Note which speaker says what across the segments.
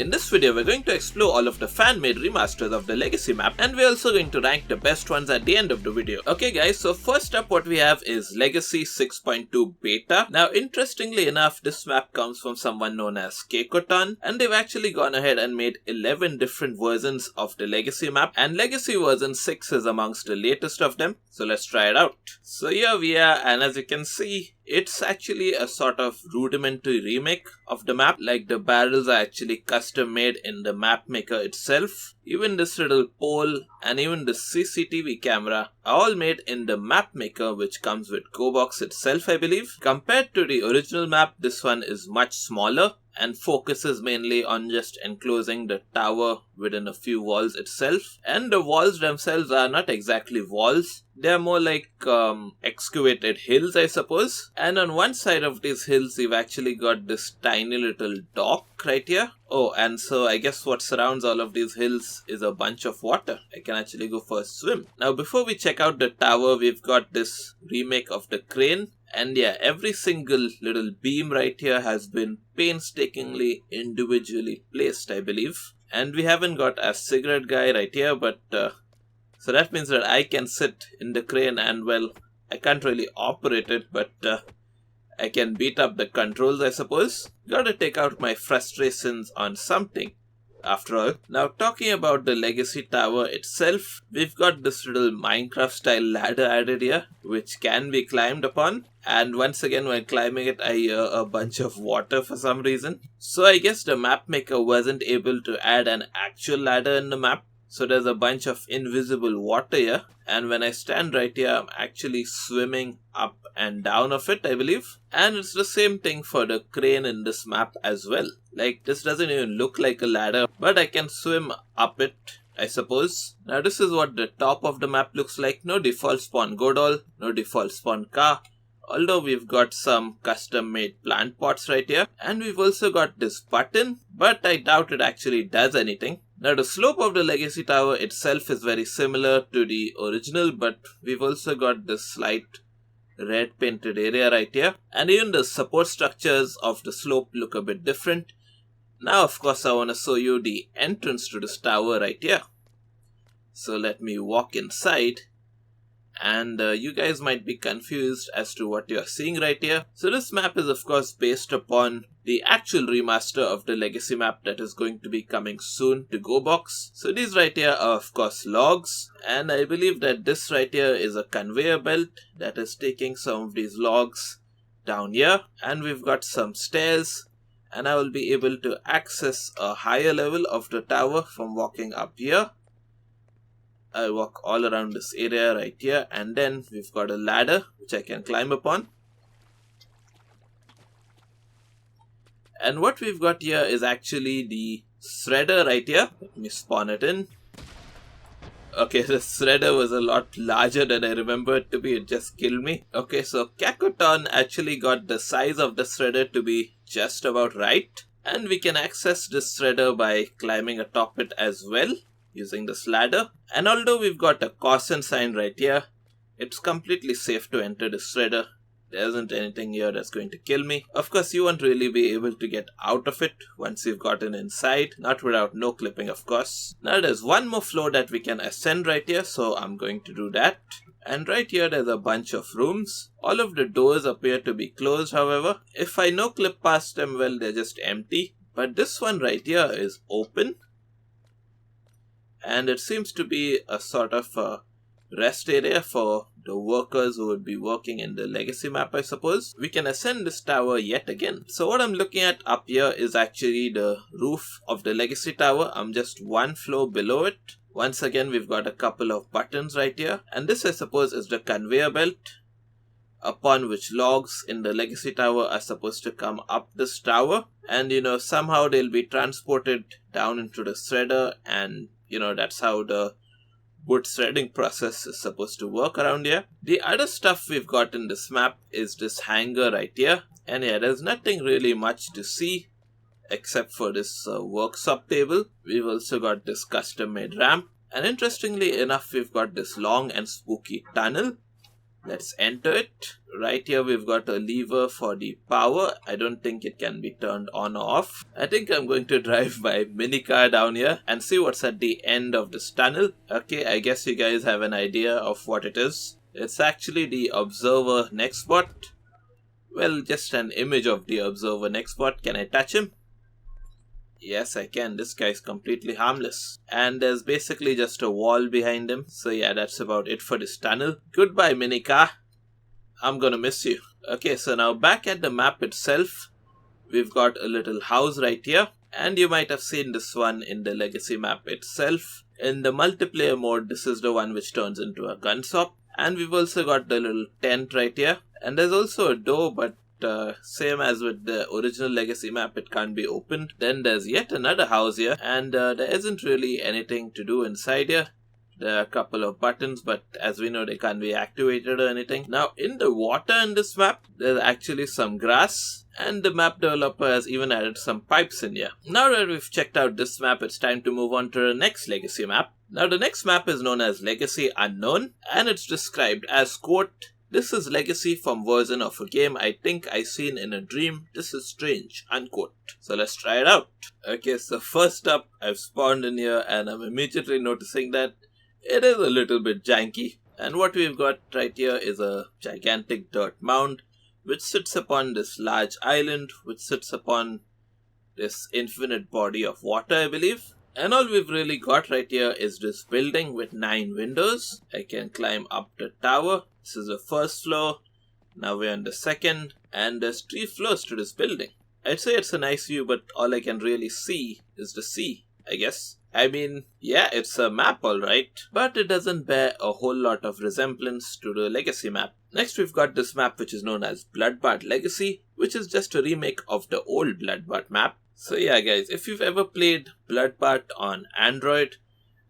Speaker 1: In this video, we're going to explore all of the fan-made remasters of the Legacy map, and we're also going to rank the best ones at the end of the video. Okay guys, so first up what we have is Legacy 6.2 Beta. Now interestingly enough, this map comes from someone known as Kekoton, and they've actually gone ahead and made 11 different versions of the Legacy map, and Legacy version 6 is amongst the latest of them. So let's try it out. So here we are, and as you can see, it's actually a sort of rudimentary remake of the map. Like, the barrels are actually custom made in the map maker itself. Even this little pole and even the CCTV camera are all made in the map maker, which comes with Gorebox itself, I believe. Compared to the original map, this one is much smaller and focuses mainly on just enclosing the tower within a few walls itself. And the walls themselves are not exactly walls. They are more like excavated hills, I suppose. And on one side of these hills, you've actually got this tiny little dock right here. Oh, and so I guess what surrounds all of these hills is a bunch of water. I can actually go for a swim. Now, before we check out the tower, we've got this remake of the crane. And yeah, every single little beam right here has been painstakingly individually placed, I believe. And we haven't got a cigarette guy right here, but so that means that I can sit in the crane and, well, I can't really operate it, but I can beat up the controls, I suppose. Gotta take out my frustrations on something, after all. Now, talking about the Legacy Tower itself, we've got this little Minecraft style ladder added here, which can be climbed upon. And once again, when climbing it, I hear a bunch of water for some reason. So I guess the map maker wasn't able to add an actual ladder in the map. So there's a bunch of invisible water here. And when I stand right here, I'm actually swimming up and down of it, I believe. And it's the same thing for the crane in this map as well. Like, this doesn't even look like a ladder, but I can swim up it, I suppose. Now this is what the top of the map looks like. No default spawn Godol, no default spawn car. Although we've got some custom made plant pots right here. And we've also got this button, but I doubt it actually does anything. Now the slope of the Legacy Tower itself is very similar to the original, but we've also got this slight red painted area right here. And even the support structures of the slope look a bit different. Now of course I want to show you the entrance to this tower right here. So let me walk inside. And you guys might be confused as to what you're seeing right here. So this map is of course based upon the actual remaster of the Legacy map that is going to be coming soon to Gorebox. So these right here are of course logs, and I believe that this right here is a conveyor belt that is taking some of these logs down here. And we've got some stairs, and I will be able to access a higher level of the tower from walking up here. I walk all around this area right here, and then we've got a ladder which I can climb upon. And what we've got here is actually the shredder right here. Let me spawn it in. Okay, the shredder was a lot larger than I remember it to be. It just killed me. Okay, so Kekoton actually got the size of the shredder to be just about right. And we can access this shredder by climbing atop it as well, using this ladder. And although we've got a caution sign right here, it's completely safe to enter the shredder. There isn't anything here that's going to kill me. Of course, you won't really be able to get out of it once you've gotten inside. Not without no clipping, of course. Now there's one more floor that we can ascend right here, so I'm going to do that. And right here there's a bunch of rooms. All of the doors appear to be closed, however. If I no clip past them, well, they're just empty. But this one right here is open. And it seems to be a sort of a rest area for the workers who would be working in the Legacy map, I suppose. We can ascend this tower yet again. So what I'm looking at up here is actually the roof of the Legacy Tower. I'm just one floor below it. Once again, we've got a couple of buttons right here. And this, I suppose, is the conveyor belt upon which logs in the Legacy Tower are supposed to come up this tower. And, you know, somehow they'll be transported down into the shredder, and you know, that's how the wood shredding process is supposed to work around here. The other stuff we've got in this map is this hangar right here. And yeah, there's nothing really much to see except for this workshop table. We've also got this custom made ramp. And interestingly enough, we've got this long and spooky tunnel. Let's enter it. Right here we've got a lever for the power. I don't think it can be turned on or off. I think I'm going to drive my mini car down here and see what's at the end of this tunnel. Okay, I guess you guys have an idea of what it is. It's actually the observer next bot. Well, just an image of the observer next bot. Can I touch him? Yes, I can. This guy's completely harmless. And there's basically just a wall behind him. So yeah, that's about it for this tunnel. Goodbye, mini car. I'm gonna miss you. Okay, so now back at the map itself, we've got a little house right here. And you might have seen this one in the Legacy map itself. In the multiplayer mode, this is the one which turns into a gun shop. And we've also got the little tent right here. And there's also a door, but same as with the original Legacy map, it can't be opened. Then there's yet another house here, and there isn't really anything to do inside here. There are a couple of buttons, but as we know, they can't be activated or anything. Now, in the water in this map, there's actually some grass, and the map developer has even added some pipes in here. Now that we've checked out this map, it's time to move on to the next Legacy map. Now, the next map is known as Legacy Unknown, and it's described as, quote, "This is Legacy from version of a game I think I seen in a dream. This is strange," unquote. So let's try it out. Okay, so first up, I've spawned in here and I'm immediately noticing that it is a little bit janky. And what we've got right here is a gigantic dirt mound which sits upon this large island which sits upon this infinite body of water, I believe. And all we've really got right here is this building with 9 windows. I can climb up the tower. This is the first floor. Now we're on the second. And there's 3 floors to this building. I'd say it's a nice view, but all I can really see is the sea, I guess. I mean, yeah, it's a map alright, but it doesn't bear a whole lot of resemblance to the Legacy map. Next we've got this map which is known as Bloodbath Legacy, which is just a remake of the old Bloodbath map. So yeah guys, if you've ever played Bloodbath on Android,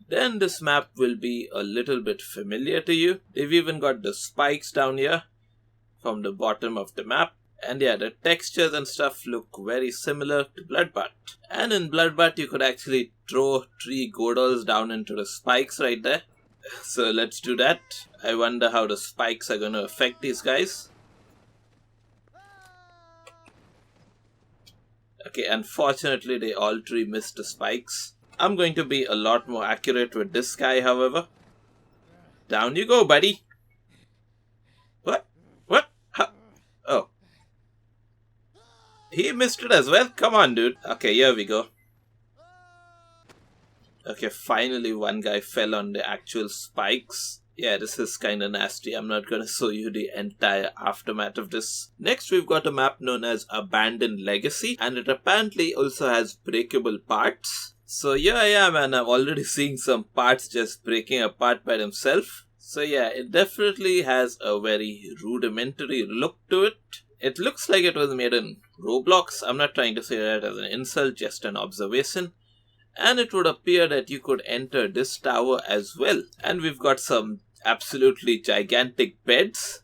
Speaker 1: then this map will be a little bit familiar to you. They've even got the spikes down here from the bottom of the map. And yeah, the textures and stuff look very similar to Bloodbath. And in Bloodbath you could actually throw 3 Godals down into the spikes right there. So let's do that. I wonder how the spikes are going to affect these guys. Okay, unfortunately they all 3 missed the spikes. I'm going to be a lot more accurate with this guy, however. Down you go, buddy. What? What? How? Oh. He missed it as well? Come on, dude. Okay, here we go. Okay, finally one guy fell on the actual spikes. Yeah, this is kinda nasty. I'm not gonna show you the entire aftermath of this. Next, we've got a map known as Abandoned Legacy, and it apparently also has breakable parts. So here I am, and I'm already seeing some parts just breaking apart by themselves. So yeah, it definitely has a very rudimentary look to it. It looks like it was made in Roblox. I'm not trying to say that as an insult, just an observation. And it would appear that you could enter this tower as well. And we've got some absolutely gigantic beds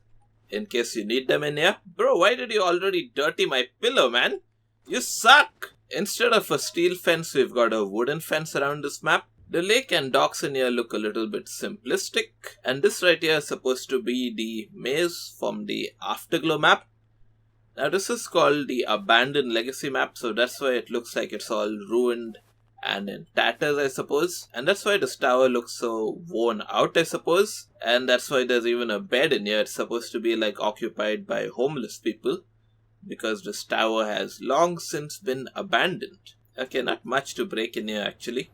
Speaker 1: in case you need them in here. Bro, why did you already dirty my pillow, man? You suck! Instead of a steel fence, we've got a wooden fence around this map. The lake and docks in here look a little bit simplistic. And this right here is supposed to be the maze from the Afterglow map. Now this is called the Abandoned Legacy map, so that's why it looks like it's all ruined and in tatters, I suppose. And that's why this tower looks so worn out, I suppose. And that's why there's even a bed in here. It's supposed to be like occupied by homeless people, because this tower has long since been abandoned. Okay, not much to break in here actually.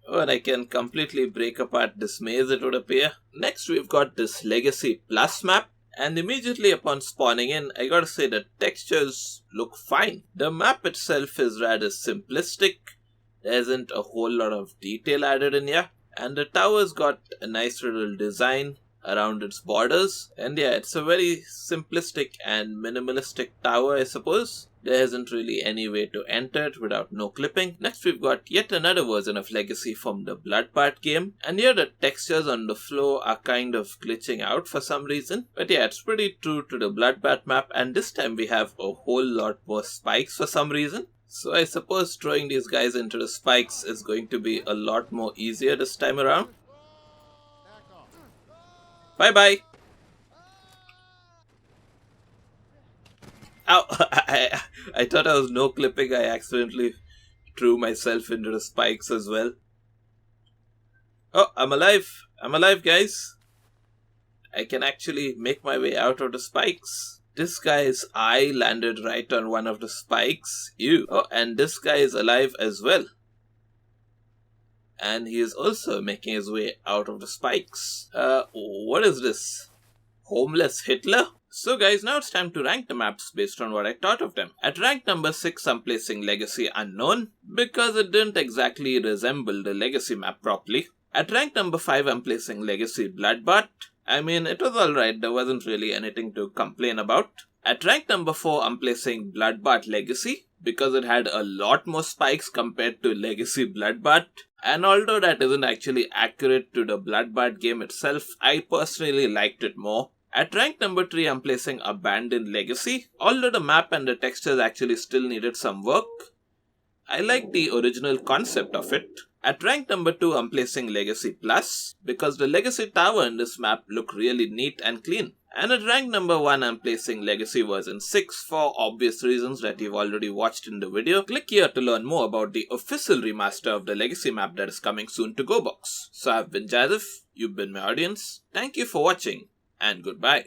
Speaker 1: Oh, and I can completely break apart this maze, it would appear. Next we've got this Legacy Plus map. And immediately upon spawning in, I gotta say the textures look fine. The map itself is rather simplistic. There isn't a whole lot of detail added in here. And the tower's got a nice little design around its borders. And yeah, it's a very simplistic and minimalistic tower, I suppose. There isn't really any way to enter it without no clipping. Next we've got yet another version of Legacy from the Bloodbath game. And here the textures on the floor are kind of glitching out for some reason. But yeah, it's pretty true to the Bloodbath map. And this time we have a whole lot more spikes for some reason. So I suppose throwing these guys into the spikes is going to be a lot more easier this time around. Bye bye. Ow! I thought I was no clipping. I accidentally threw myself into the spikes as well. Oh, I'm alive. I'm alive, guys. I can actually make my way out of the spikes. This guy's eye landed right on one of the spikes. Ew. Oh, and this guy is alive as well. And he is also making his way out of the spikes. What is this? Homeless Hitler? So guys, now it's time to rank the maps based on what I thought of them. At rank number 6, I'm placing Legacy Unknown, because it didn't exactly resemble the Legacy map properly. At rank number 5, I'm placing Legacy Bloodbath. I mean, it was alright, there wasn't really anything to complain about. At rank number 4, I'm placing Bloodbath Legacy, because it had a lot more spikes compared to Legacy Bloodbath. And although that isn't actually accurate to the Bloodbath game itself, I personally liked it more. At rank number 3, I'm placing Abandoned Legacy. Although the map and the textures actually still needed some work, I like the original concept of it. At rank number 2, I'm placing Legacy Plus, because the Legacy Tower in this map look really neat and clean. And at rank number 1, I'm placing Legacy version 6 for obvious reasons that you've already watched in the video. Click here to learn more about the official remaster of the Legacy map that is coming soon to Gorebox. So I've been Jazif, you've been my audience, thank you for watching, and goodbye.